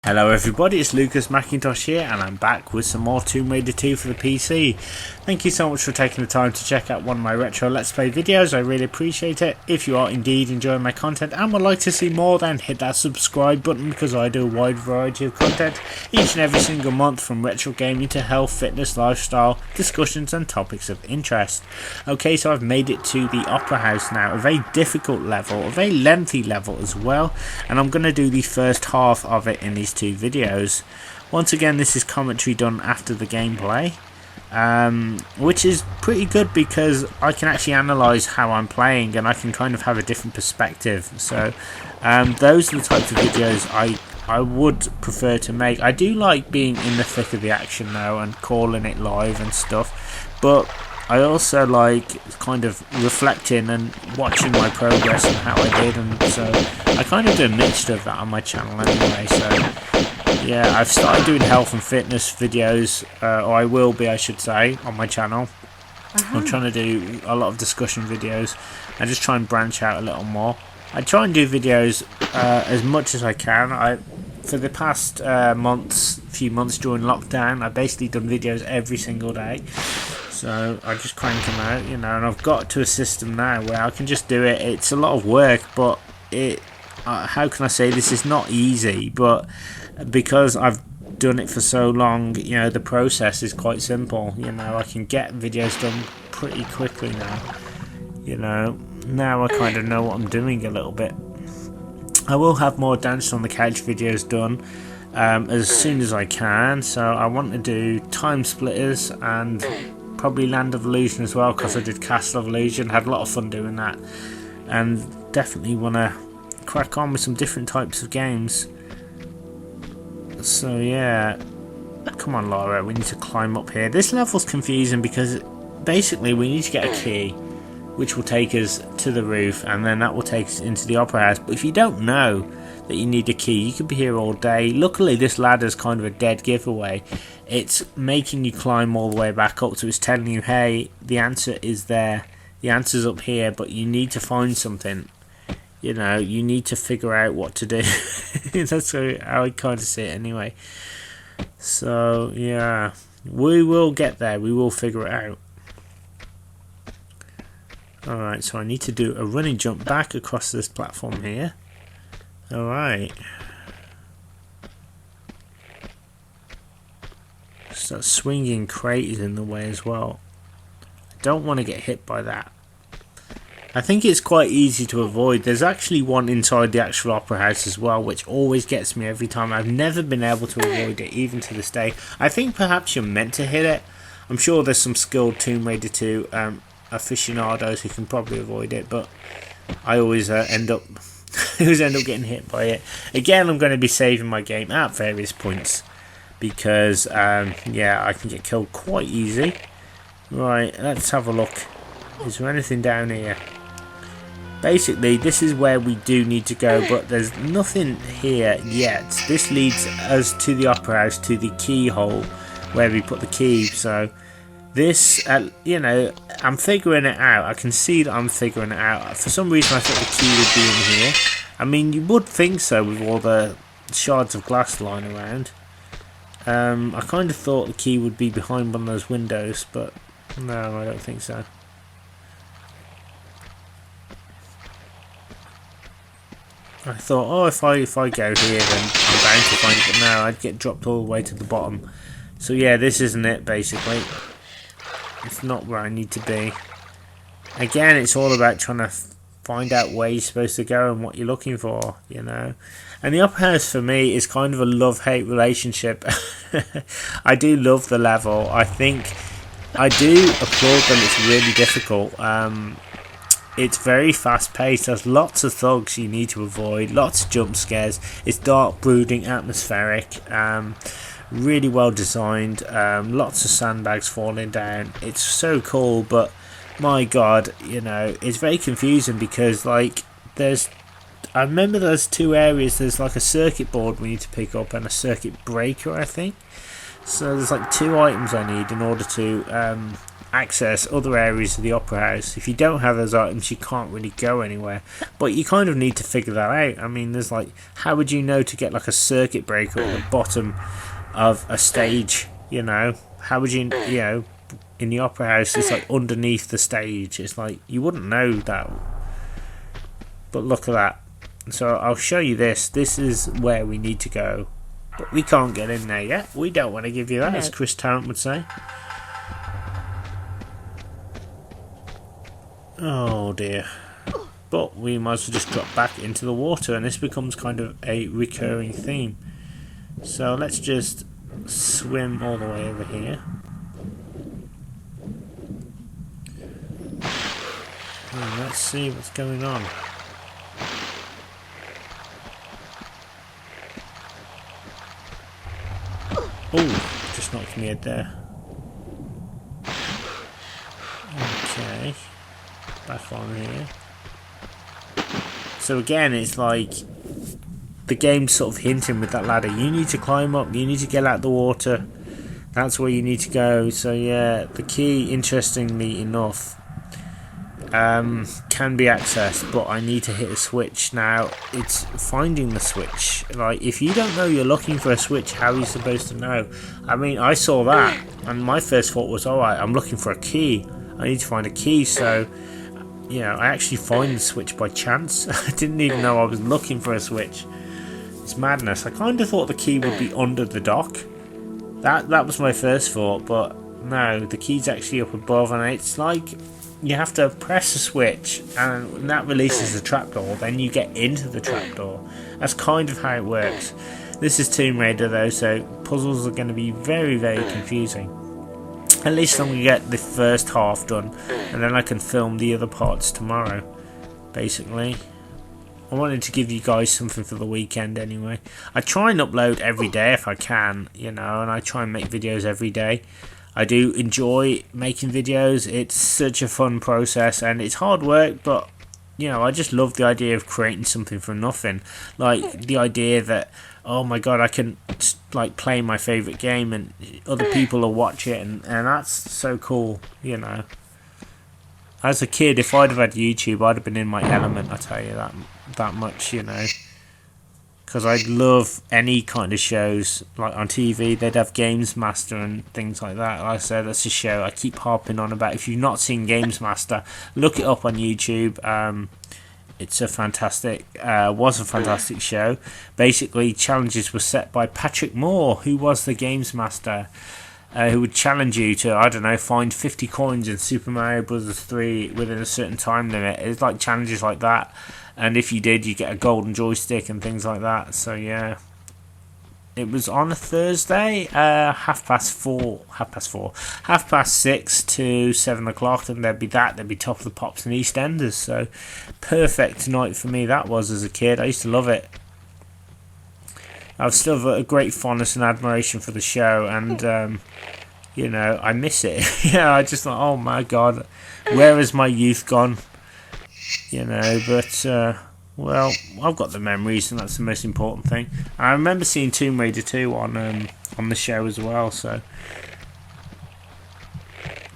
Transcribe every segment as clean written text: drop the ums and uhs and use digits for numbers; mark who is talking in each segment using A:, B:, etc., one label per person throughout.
A: Hello everybody, it's Lucas Macintosh here and I'm back with some more Tomb Raider 2 for the PC. Thank you so much for taking the time to check out one of my retro let's play videos, I really appreciate it. If you are indeed enjoying my content and would like to see more, then hit that subscribe button because I do a wide variety of content each and every single month, from retro gaming to health, fitness, lifestyle, discussions and topics of interest. Okay, so I've made it to the Opera House now, a very difficult level, a very lengthy level as well, and I'm going to do the first half of it in these two videos. Once again, this is commentary done after the gameplay, which is pretty good because I can actually analyse how I'm playing and I can kind of have a different perspective. So those are the types of videos I would prefer to make. I do like being in the thick of the action though and calling it live and stuff, but I also like kind of reflecting and watching my progress and how I did, and so I kind of do a mixture of that on my channel anyway. So yeah, I've started doing health and fitness videos, or I will be, I should say, on my channel. I'm trying to do a lot of discussion videos and just try and branch out a little more. I try and do videos as much as I can. For the past few months during lockdown, I've basically done videos every single day. So I just crank them out, you know, and I've got to a system now where I can just do it. It's a lot of work, but how can I say, this is not easy, but because I've done it for so long, you know, the process is quite simple. You know, I can get videos done pretty quickly now. You know, now I kind of know what I'm doing a little bit. I will have more Dance on the Couch videos done as soon as I can. So I want to do Time Splitters and probably Land of Illusion as well, because I did Castle of Illusion, had a lot of fun doing that, and definitely want to crack on with some different types of games. So yeah, come on Lara, we need to climb up here. This level's confusing because basically we need to get a key which will take us to the roof, and then that will take us into the Opera House. But if you don't know that you need a key, you could be here all day. Luckily this ladder's kind of a dead giveaway. It's making you climb all the way back up, so it's telling you, hey, the answer is there, the answer's up here, but you need to find something. You know, you need to figure out what to do. That's how I kind of see it anyway. So yeah, we will get there, we will figure it out. Alright, so I need to do a running jump back across this platform here. Alright. So that swinging crate is in the way as well. I don't want to get hit by that. I think it's quite easy to avoid. There's actually one inside the actual Opera House as well, which always gets me every time. I've never been able to avoid it, even to this day. I think perhaps you're meant to hit it. I'm sure there's some skilled Tomb Raider 2 aficionados who can probably avoid it, but I always end up getting hit by it. Again, I'm going to be saving my game at various points because yeah, I can get killed quite easy. Right, let's have a look. Is there anything down here? Basically, this is where we do need to go, but there's nothing here yet. This leads us to the Opera House, to the keyhole where we put the key. So this, you know, I'm figuring it out. I can see that I'm figuring it out. For some reason I thought the key would be in here. I mean, you would think so with all the shards of glass lying around. I kind of thought the key would be behind one of those windows, but no, I don't think so. I thought, oh, if I go here, then I'm bound to find it, but no, I'd get dropped all the way to the bottom. So yeah, this isn't it, basically. It's not where I need to be. Again, it's all about trying to find out where you're supposed to go and what you're looking for, you know. And the Opera House for me is kind of a love-hate relationship. I do love the level. I think I do applaud them. It's really difficult. It's very fast-paced. There's lots of thugs you need to avoid. Lots of jump scares. It's dark, brooding, atmospheric. Really well designed. Lots of sandbags falling down. It's so cool, but my god, you know, it's very confusing because, like, I remember there's two areas. There's like a circuit board we need to pick up and a circuit breaker, I think. So there's like two items I need in order to access other areas of the Opera House. If you don't have those items, you can't really go anywhere. But you kind of need to figure that out. I mean, there's like, how would you know to get like a circuit breaker at the bottom of a stage? You know, how would you know, in the Opera House, it's like underneath the stage. It's like, you wouldn't know that. But look at that. So I'll show you this. This is where we need to go. But we can't get in there yet. We don't want to give you that, as Chris Tarrant would say. Oh dear. But we might as well just drop back into the water, and this becomes kind of a recurring theme. So let's just swim all the way over here. And let's see what's going on. Oh, just knocked me head there. Okay. Back on here. So again, it's like the game's sort of hinting with that ladder. You need to climb up, you need to get out of the water. That's where you need to go. So yeah, the key, interestingly enough, can be accessed, but I need to hit a switch. Now, it's finding the switch. Like, if you don't know you're looking for a switch, how are you supposed to know? I mean, I saw that, and my first thought was, alright, I'm looking for a key. I need to find a key, so, you know, I actually find the switch by chance. I didn't even know I was looking for a switch. It's madness. I kind of thought the key would be under the dock. That was my first thought, but no, the key's actually up above, and it's like, you have to press a switch and that releases the trapdoor, then you get into the trapdoor. That's kind of how it works. This is Tomb Raider though, so puzzles are going to be very, very confusing. At least I'm going to get the first half done, and then I can film the other parts tomorrow, basically. I wanted to give you guys something for the weekend anyway. I try and upload every day if I can, you know, and I try and make videos every day. I do enjoy making videos. It's such a fun process, and it's hard work, but you know, I just love the idea of creating something from nothing. Like the idea that, oh my god, I can like play my favourite game and other people will watch it, and that's so cool, you know. As a kid, if I'd have had YouTube, I'd have been in my element, I tell you that much, you know. Because I'd love any kind of shows, like on TV, they'd have Games Master and things like that. Like I said, that's a show I keep harping on about. If you've not seen Games Master, look it up on YouTube. It's a fantastic, was a fantastic show. Basically, challenges were set by Patrick Moore, who was the Games Master, who would challenge you to, I don't know, find 50 coins in Super Mario Bros. 3 within a certain time limit. It's like challenges like that. And if you did, you get a golden joystick and things like that. So yeah, it was on a Thursday, half past 6 to 7 o'clock, and there'd be Top of the Pops and EastEnders. So perfect night for me that was as a kid. I used to love it. I've still got a great fondness and admiration for the show, and you know, I miss it. Yeah, I just thought, oh my god, where has my youth gone? You know, but well, I've got the memories, and that's the most important thing. I remember seeing Tomb Raider 2 on the show as well, so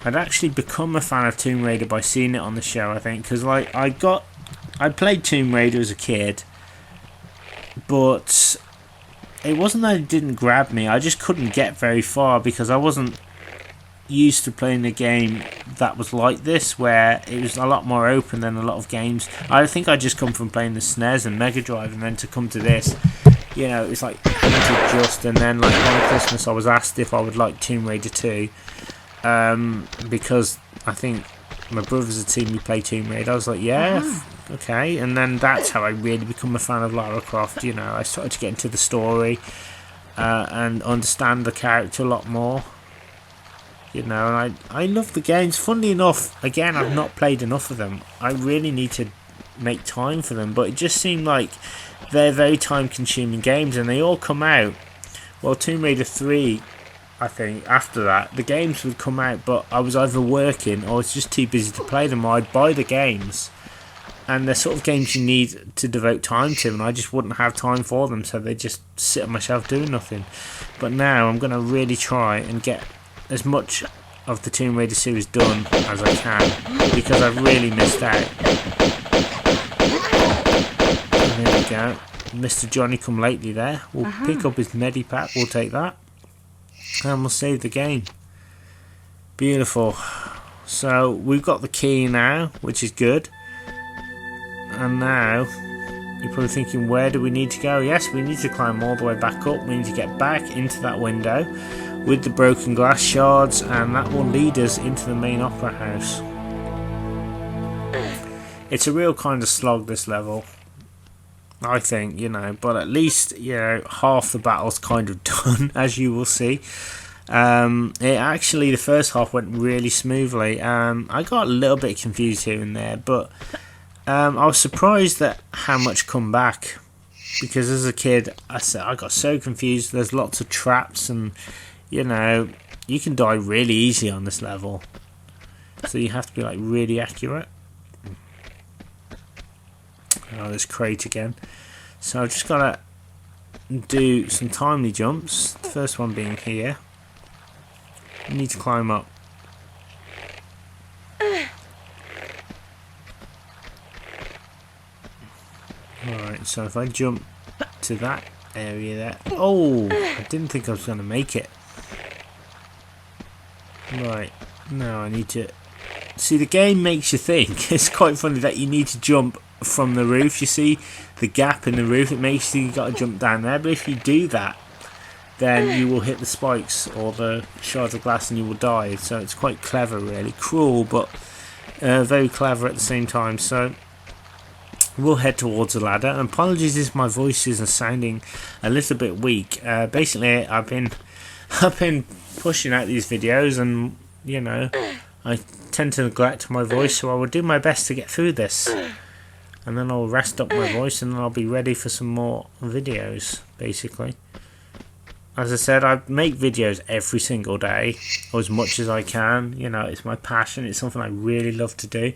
A: I'd actually become a fan of Tomb Raider by seeing it on the show, I think, because like I played Tomb Raider as a kid, but it wasn't that it didn't grab me, I just couldn't get very far because I wasn't used to playing a game that was like this, where it was a lot more open than a lot of games. I think I just come from playing the SNES and Mega Drive, and then to come to this, you know, it's like having to adjust. And then like on Christmas I was asked if I would like Tomb Raider 2, because I think my brothers had seen me play Tomb Raider. I was like, yeah, okay. And then that's how I really become a fan of Lara Croft. You know, I started to get into the story and understand the character a lot more. You know, and I love the games. Funnily enough, again, I've not played enough of them. I really need to make time for them, but it just seemed like they're very time-consuming games, and they all come out. Well, Tomb Raider 3, I think, after that, the games would come out, but I was either working or I was just too busy to play them, or I'd buy the games. And they're sort of games you need to devote time to, and I just wouldn't have time for them, so they just sit on my shelf doing nothing. But now I'm going to really try and get as much of the Tomb Raider series done as I can, because I've really missed out. And there we go. Mr. Johnny come lately there. We'll pick up his medipack, we'll take that. And we'll save the game. Beautiful. So we've got the key now, which is good. And now you're probably thinking, where do we need to go? Yes, we need to climb all the way back up. We need to get back into that window with the broken glass shards, and that will lead us into the main opera house. It's a real kind of slog, this level, I think, you know, but at least, you know, half the battle's kind of done, as you will see. It actually, the first half went really smoothly. I got a little bit confused here and there, but I was surprised at how much come back, because as a kid I got so confused. There's lots of traps, and you know, you can die really easy on this level, so you have to be like really accurate. Oh, this crate again. So I've just got to do some timely jumps, the first one being here. I need to climb up. Alright, so if I jump to that area there... Oh! I didn't think I was going to make it. Right, now I need to... See, the game makes you think. It's quite funny that you need to jump from the roof. You see the gap in the roof, it makes you got to jump down there. But if you do that, then you will hit the spikes or the shards of glass and you will die. So it's quite clever, really. Cruel, but very clever at the same time. So we'll head towards the ladder. And apologies if my voice is sounding a little bit weak. Basically, I've been pushing out these videos, and you know, I tend to neglect my voice. So I will do my best to get through this, and then I'll rest up my voice, and then I'll be ready for some more videos. Basically, as I said, I make videos every single day, or as much as I can. You know, it's my passion. It's something I really love to do.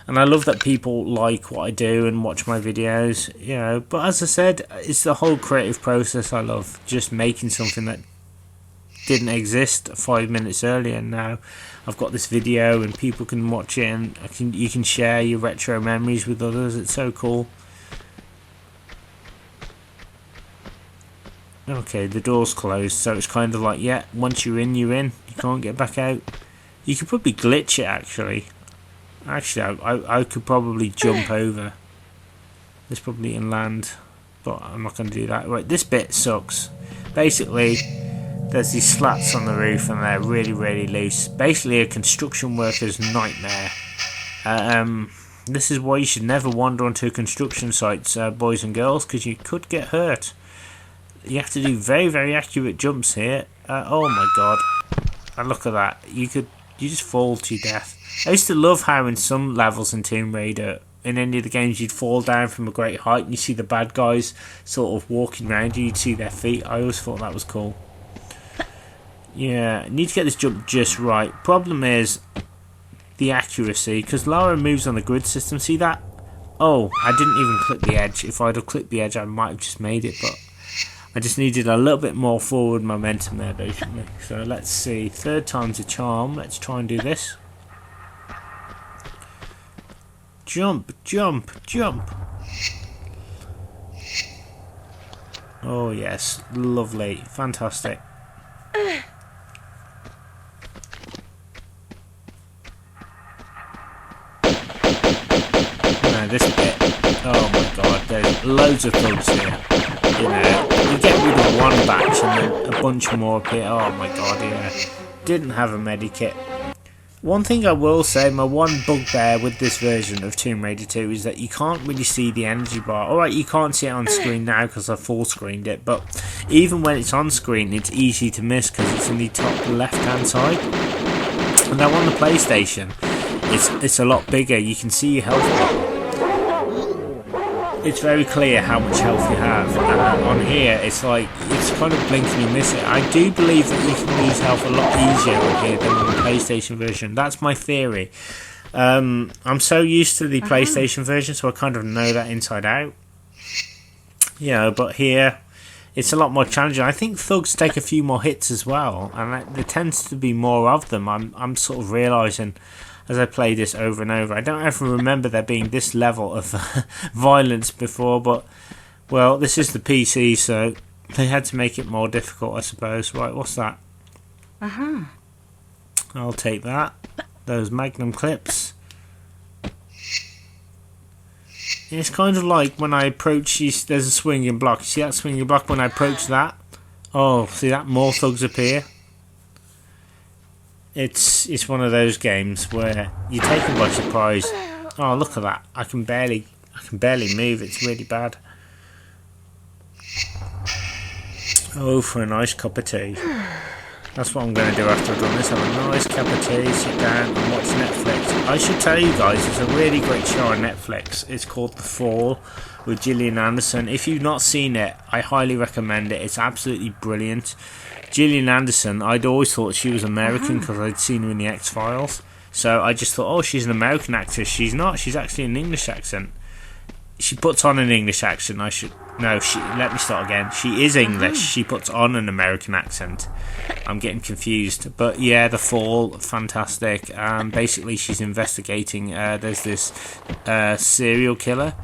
A: And I love that people like what I do and watch my videos, you know. But as I said, it's the whole creative process I love. Just making something that didn't exist 5 minutes earlier, and now I've got this video and people can watch it, and you can share your retro memories with others. It's so cool. Okay, the door's closed, so it's kind of like, yeah, once you're in, you're in. You can't get back out. You could probably glitch it, actually. Actually, I could probably jump over this probably and land, but I'm not going to do that. Right, this bit sucks. Basically, there's these slats on the roof and they're really, really loose. Basically, a construction worker's nightmare. This is why you should never wander onto construction sites, boys and girls, because you could get hurt. You have to do very, very accurate jumps here. Oh my god. And look at that. You just fall to your death. I used to love how in some levels in Tomb Raider, in any of the games, you'd fall down from a great height and you see the bad guys sort of walking around you, you'd see their feet. I always thought that was cool. Yeah, need to get this jump just right. Problem is the accuracy, because Lara moves on the grid system. See that? Oh, I didn't even click the edge. If I'd have clicked the edge, I might have just made it, but I just needed a little bit more forward momentum there, basically. So let's see. Third time's a charm. Let's try and do this. Jump, jump, jump. Oh yes, lovely, fantastic. Now this bit, oh my god, there's loads of thugs here. You know, you get rid of one batch and then a bunch more appear. Oh my god, yeah. Didn't have a medikit. One thing I will say, my one bugbear with this version of Tomb Raider 2 is that you can't really see the energy bar. Alright, you can't see it on screen now because I full screened it, but even when it's on screen, it's easy to miss because it's in the top left hand side. And now on the PlayStation, it's a lot bigger. You can see your health bar. It's very clear how much health you have, and on here it's like, it's kind of blink and you miss it. I do believe that you can lose health a lot easier on here than on the PlayStation version. That's my theory. I'm so used to the PlayStation version, so I kind of know that inside out. You know, but here it's a lot more challenging. I think thugs take a few more hits as well, and there tends to be more of them. I'm sort of realising as I play this over and over. I don't ever remember there being this level of violence before, but well, this is the PC, so they had to make it more difficult, I suppose. Right, what's that? I'll take that. Those magnum clips. It's kind of like when I approach, there's a swinging block. See that swinging block when I approach that? Oh, see that? More thugs appear. It's one of those games where you take them by surprise. Oh, look at that! I can barely move. It's really bad. Oh, for a nice cup of tea. That's what I'm going to do after I've done this. Have a nice cup of tea, sit down and watch Netflix. I should tell you guys, there's a really great show on Netflix. It's called The Fall with Gillian Anderson. If you've not seen it, I highly recommend it. It's absolutely brilliant. Gillian Anderson, I'd always thought she was American because I'd seen her in the X-Files. So I just thought, oh, she's an American actress. She's not. She's actually an English accent. She puts on an English accent. Let me start again. She is English. She puts on an American accent. I'm getting confused. But yeah, The Fall, fantastic. Basically, she's investigating. There's this serial killer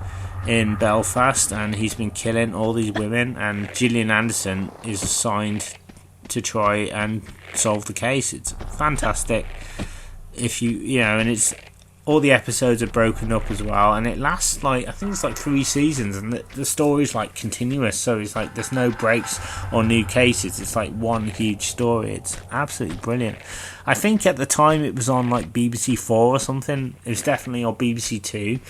A: in Belfast, and he's been killing all these women. And Gillian Anderson is assigned to try and solve the case. It's fantastic. And it's all the episodes are broken up as well, and it lasts I think it's 3 seasons, and the story's continuous, so it's there's no breaks or new cases. It's one huge story. It's absolutely brilliant. I think at the time it was on BBC 4 or something. It was definitely on BBC 2,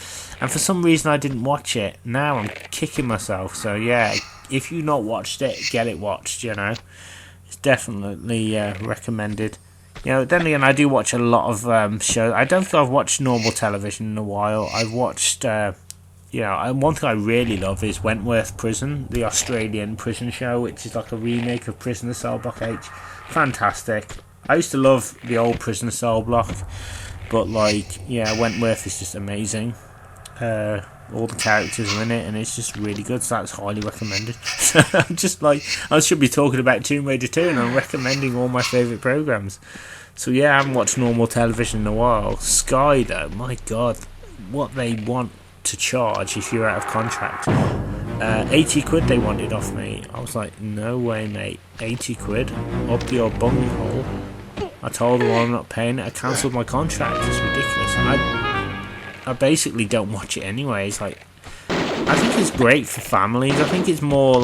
A: and for some reason I didn't watch it. Now I'm kicking myself. So yeah, if you've not watched it, get it watched. It's definitely recommended. Then again, I do watch a lot of shows. I don't think I've watched normal television in a while. I've watched, one thing I really love is Wentworth Prison, the Australian prison show, which is a remake of Prisoner Cell Block H. Fantastic. I used to love the old Prisoner Cell Block, but Wentworth is just amazing. All the characters are in it, and it's just really good, so that's highly recommended. I'm just I should be talking about Tomb Raider 2, and I'm recommending all my favourite programmes. So yeah, I haven't watched normal television in a while. Sky though, my god, what they want to charge if you're out of contract. 80 quid they wanted off me. I was like, no way mate, 80 quid up your bunghole. I told them I'm not paying it. I cancelled my contract. It's ridiculous. I basically don't watch it anyways. I think it's great for families. I think it's more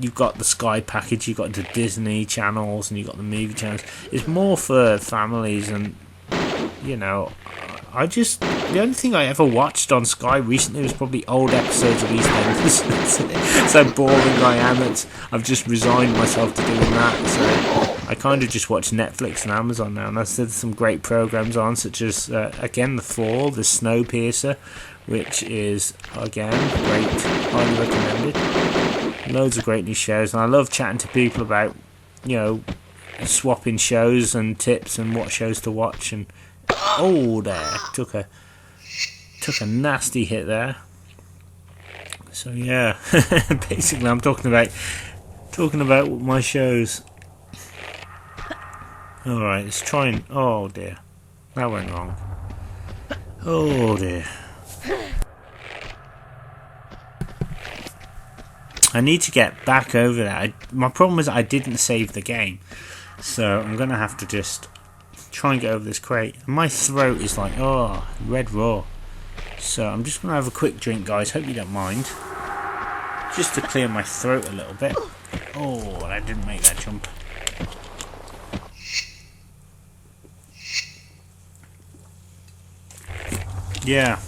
A: you've got the Sky package, you've got the Disney channels, and you've got the movie channels. It's more for families, and the only thing I ever watched on Sky recently was probably old episodes of EastEnders. So boring I am that I've just resigned myself to doing that. So I kind of just watch Netflix and Amazon now, and there's some great programs on, such as again The Fall, The Snowpiercer, which is again great, highly recommended. Loads of great new shows, and I love chatting to people about swapping shows and tips and what shows to watch. And there took a nasty hit there. So yeah, basically I'm talking about my shows. Alright, let's try and... Oh dear, that went wrong. Oh dear. I need to get back over that. My problem is I didn't save the game, so I'm going to have to just try and get over this crate. And my throat is red raw. So I'm just going to have a quick drink, guys. Hope you don't mind. Just to clear my throat a little bit. Oh, I didn't make that jump. Yeah,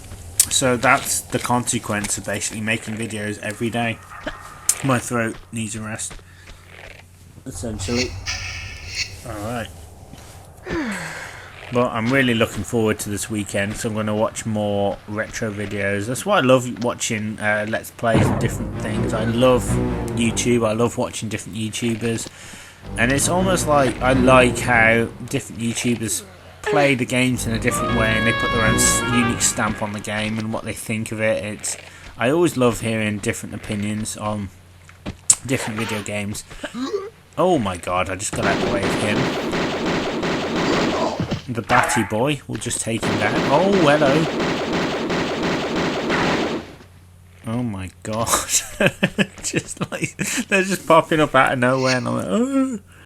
A: so that's the consequence of basically making videos every day. My throat needs a rest, essentially. Alright. But I'm really looking forward to this weekend, so I'm going to watch more retro videos. That's why I love watching Let's Plays and different things. I love YouTube. I love watching different YouTubers. And it's almost like I like how different YouTubers play the games in a different way, and they put their own unique stamp on the game and what they think of it. I always love hearing different opinions on different video games. Oh my god, I just got out of the way of him. The batty boy will just take him down. Oh, hello. Oh my god. Just like, they're just popping up out of nowhere and I'm like, oh.